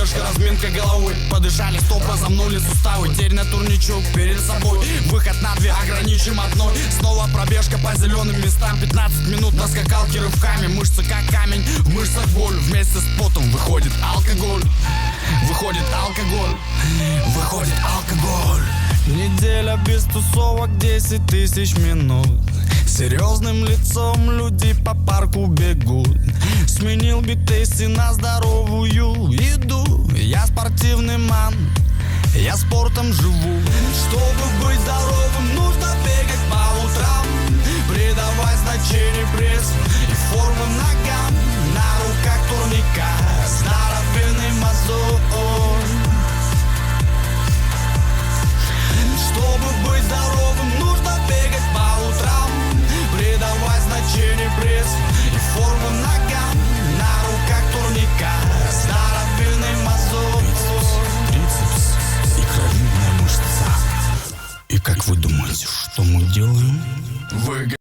пробежка, разминка головы. Подышали стопы, разомнули суставы. Теперь на турничок перед собой. Выход на 2, ограничим одной. Снова пробежка по зеленым местам. 15 минут на скакалке рывками. Мышцы как камень, в мышцах боль. Вместе с потом выходит алкоголь. Выходит алкоголь. Выходит алкоголь. Неделя без тусовок, 10 тысяч минут. Серьезным лицом люди по парку бегут. Сменил битейси на здоровую еду. Я спортивный ман, я спортом живу. Чтобы быть здоровым, нужно бегать по утрам. Придавать значение прессу и форму ногам. На руках турника здоровенный мозоль. Чтобы быть здоровым, нужно бегать по утрам. Придавать значение прессу и форму ногам. На руках турника здоровенный мозоль. Трицепс, икровидная мышца. И как вы думаете, что мы делаем?